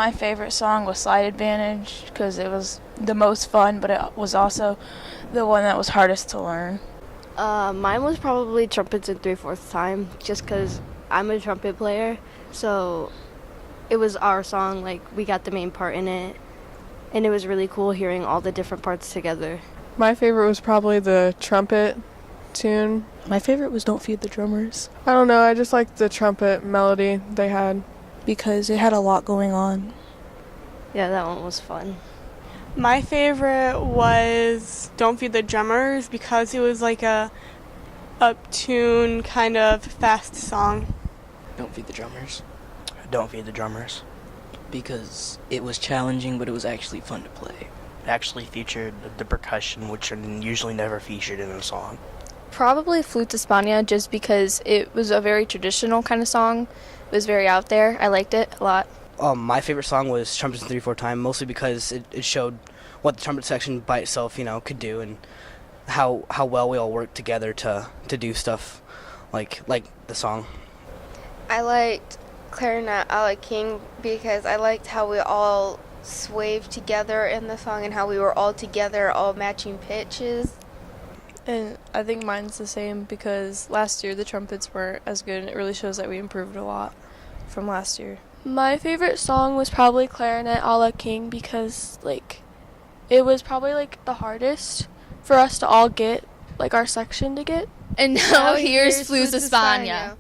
My favorite song was Slide Advantage because it was the most fun, but it was also the one that was hardest to learn. Mine was probably Trumpets in 3/4 Time, just because I'm a trumpet player, so it was our song, like, we got the main part in it, and it was really cool hearing all the different parts together. My favorite was probably the trumpet tune. My favorite was Don't Feed the Drummers. I don't know, I just liked the trumpet melody they had. Because it had a lot going on. Yeah, that one was fun. My favorite was Don't Feed the Drummers because it was like a up-tune kind of fast song. Don't Feed the Drummers. Don't Feed the Drummers. Because it was challenging, but it was actually fun to play. It actually featured the percussion, which are usually never featured in a song. Probably Flute Espana, just because it was a very traditional kind of song. It was very out there. I liked it a lot. My favorite song was Trumpets in 3/4 Time, mostly because it showed what the trumpet section by itself, could do, and how well we all worked together to do stuff like the song. I liked Clarinet a la King because I liked how we all swayed together in the song and how we were all together, all matching pitches. And I think mine's the same because last year the trumpets weren't as good, and it really shows that we improved a lot from last year. My favorite song was probably Clarinet a la King because, like, it was probably, like, the hardest for us to all get, like, our section to get. And now here's Flute Espana.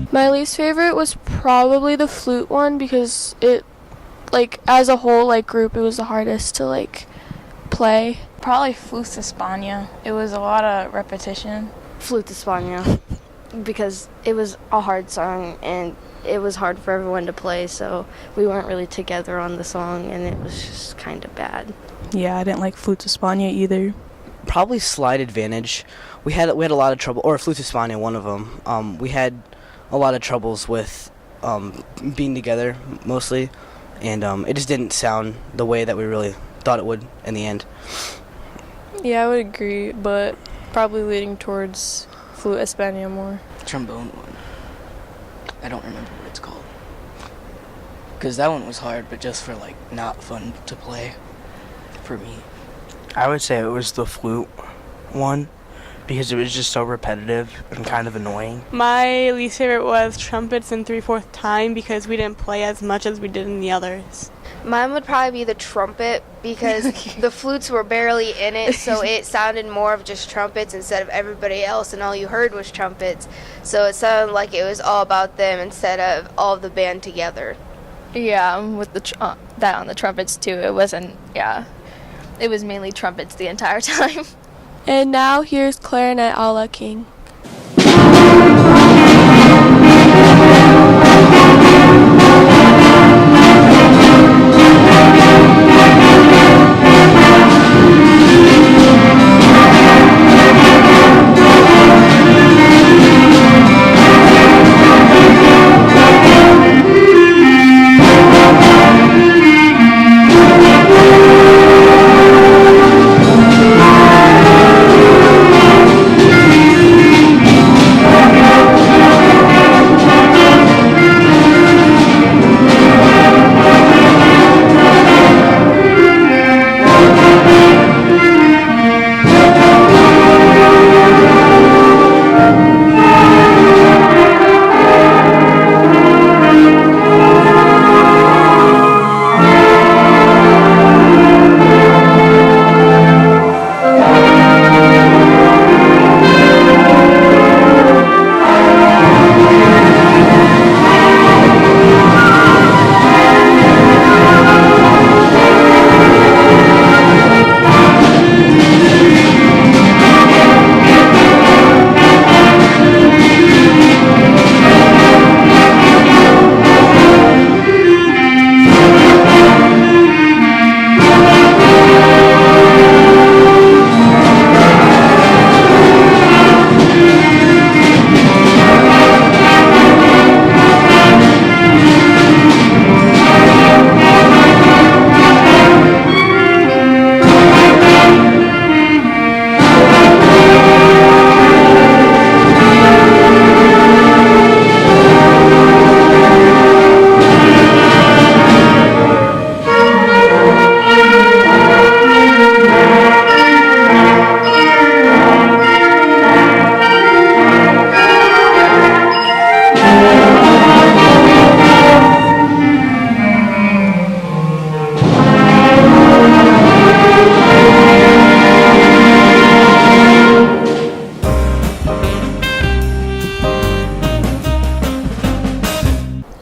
My least favorite was probably the flute one because it, like, as a whole, like, group, it was the hardest to, like, play. Probably Flute Espana. It was a lot of repetition. Flute Espana, because it was a hard song and it was hard for everyone to play, so we weren't really together on the song, and it was just kind of bad. Yeah, I didn't like Flute Espana either. Probably Slide Advantage. We had a lot of trouble, or Flute Espana, one of them. We had a lot of troubles with being together mostly, and it just didn't sound the way that we really thought it would in the end. Yeah, I would agree, but probably leaning towards Flute Espana more. Trombone one. I don't remember what it's called. because that one was hard, but just for like not fun to play for me. I would say it was the flute one because it was just so repetitive and kind of annoying. My least favorite was trumpets in 3/4 time because we didn't play as much as we did in the others. Mine would probably be the trumpet because the flutes were barely in it, so it sounded more of just trumpets instead of everybody else, and all you heard was trumpets. So it sounded like it was all about them instead of all of the band together. Yeah, with the that on the trumpets too. It wasn't. Yeah, it was mainly trumpets the entire time. And now here's clarinet a la King.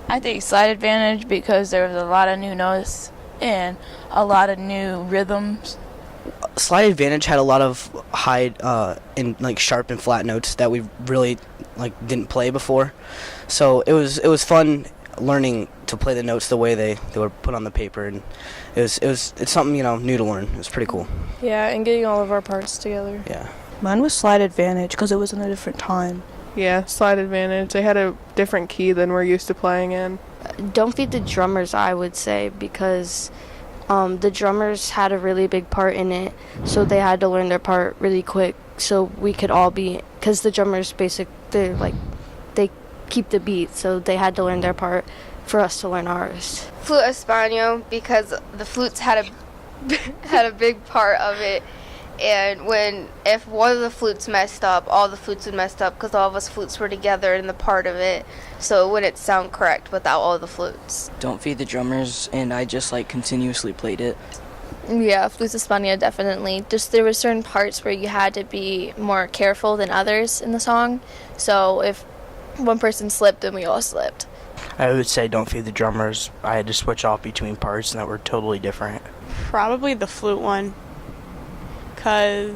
I think slight advantage because there was a lot of new notes and a lot of new rhythms. Slight advantage had a lot of high and like sharp and flat notes that we really like didn't play before, so it was fun learning to play the notes the way they were put on the paper, and it's something new to learn. It was pretty cool. Yeah, and getting all of our parts together. Yeah. Mine was slight advantage because it was in a different time. Yeah, slight advantage. They had a different key than we're used to playing in. Don't feed the drummers, I would say, because the drummers had a really big part in it, so they had to learn their part really quick so we could all be, because the drummers they keep the beat, so they had to learn their part for us to learn ours. Flute Espanol because the flutes had a big part of it, and if one of the flutes messed up, all the flutes would mess up because all of us flutes were together in the part of it, so it wouldn't sound correct without all the flutes. Don't feed the drummers, and I just like continuously played it. Yeah, Flutes España definitely. Just there were certain parts where you had to be more careful than others in the song. So if one person slipped, then we all slipped. I would say don't feed the drummers. I had to switch off between parts that were totally different. Probably the flute one. Sorry.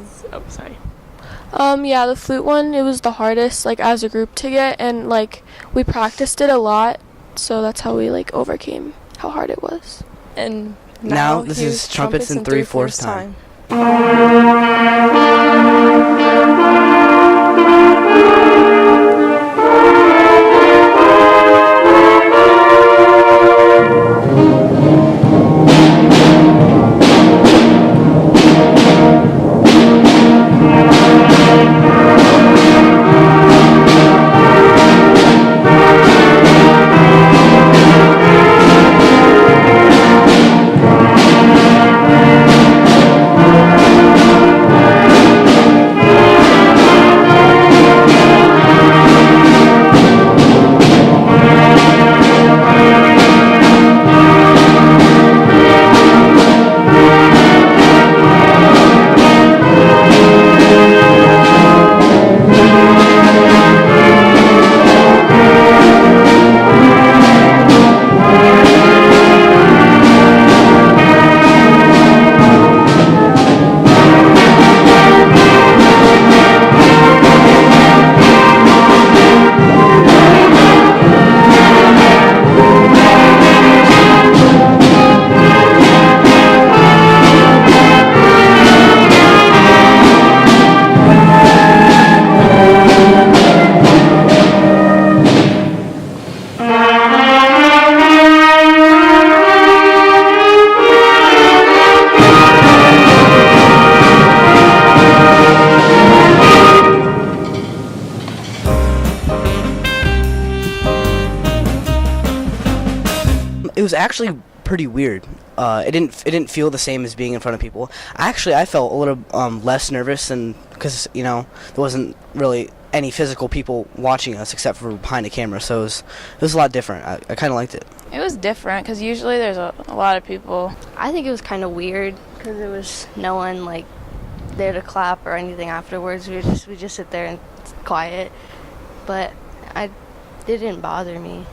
Yeah, the flute one, it was the hardest, like, as a group to get, and, like, we practiced it a lot, so that's how we, like, overcame how hard it was. And Now this is trumpets in 3/4 time. It was actually pretty weird. It didn't feel the same as being in front of people. I felt a little less nervous than, because there wasn't really any physical people watching us except for behind the camera, so it was a lot different. I kind of liked it. It was different because usually there's a lot of people. I think it was kind of weird because there was no one like there to clap or anything afterwards. We just sit there and quiet, but it didn't bother me.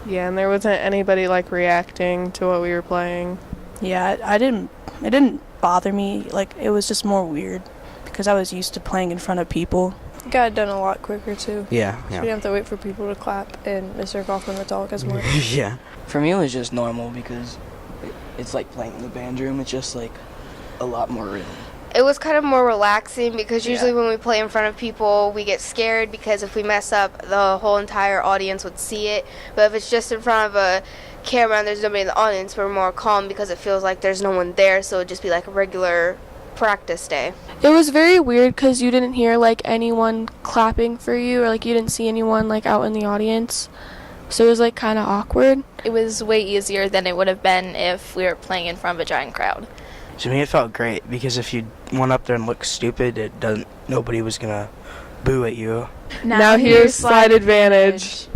Yeah, and there wasn't anybody like reacting to what we were playing. Yeah, it didn't bother me. Like, it was just more weird because I was used to playing in front of people. It got done a lot quicker too. Yeah. So we didn't have to wait for people to clap and Mr. Kaufman to talk as much. Yeah. For me, it was just normal because it's like playing in the band room. It's just like a lot more rhythm. It was kind of more relaxing because usually when we play in front of people, we get scared because if we mess up, the whole entire audience would see it. But if it's just in front of a camera and there's nobody in the audience, we're more calm because it feels like there's no one there, so it'd just be like a regular practice day. It was very weird because you didn't hear like anyone clapping for you, or like you didn't see anyone like out in the audience. So it was like kind of awkward. It was way easier than it would have been if we were playing in front of a giant crowd. To me, it felt great because if you went up there and looked stupid, nobody was gonna boo at you. Now here's Slide Advantage.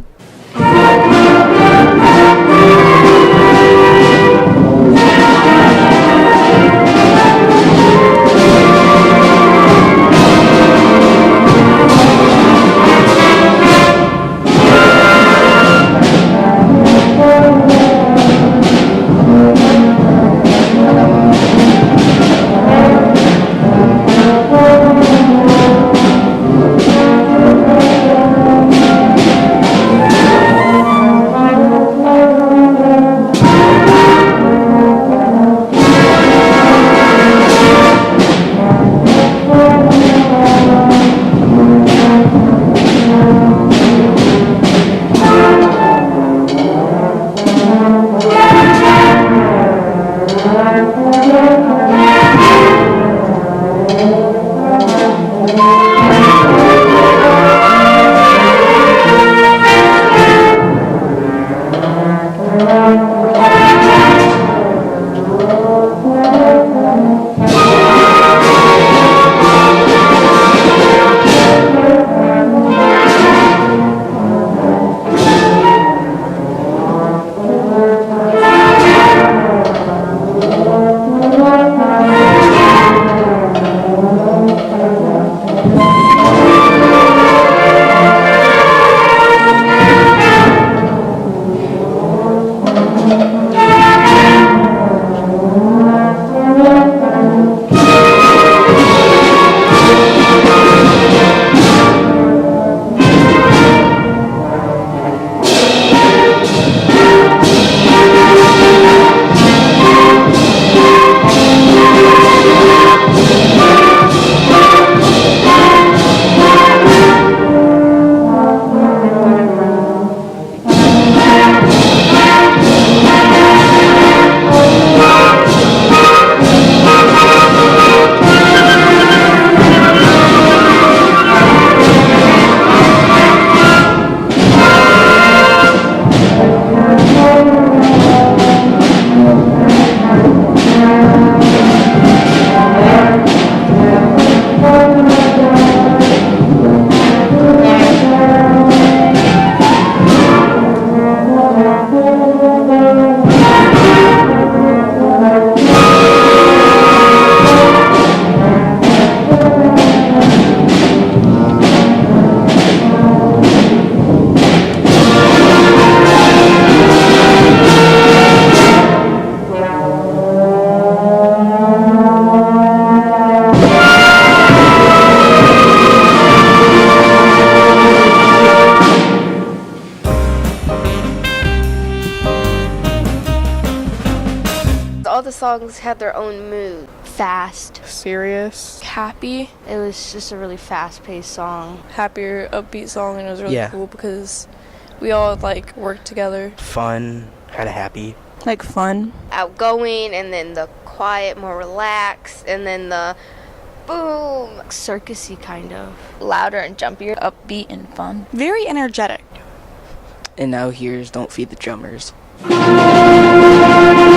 All the songs had their own mood. Fast, Serious. Happy. it was just a really fast-paced song. Happier, upbeat song, and it was really Yeah. cool because we all like worked together. Fun, kind of happy. Like, fun. Outgoing, and then the quiet, more relaxed, and then the boom, Circusy kind of. Louder and jumpier. Upbeat and fun. Very energetic. And now here's Don't Feed the Drummers. Thank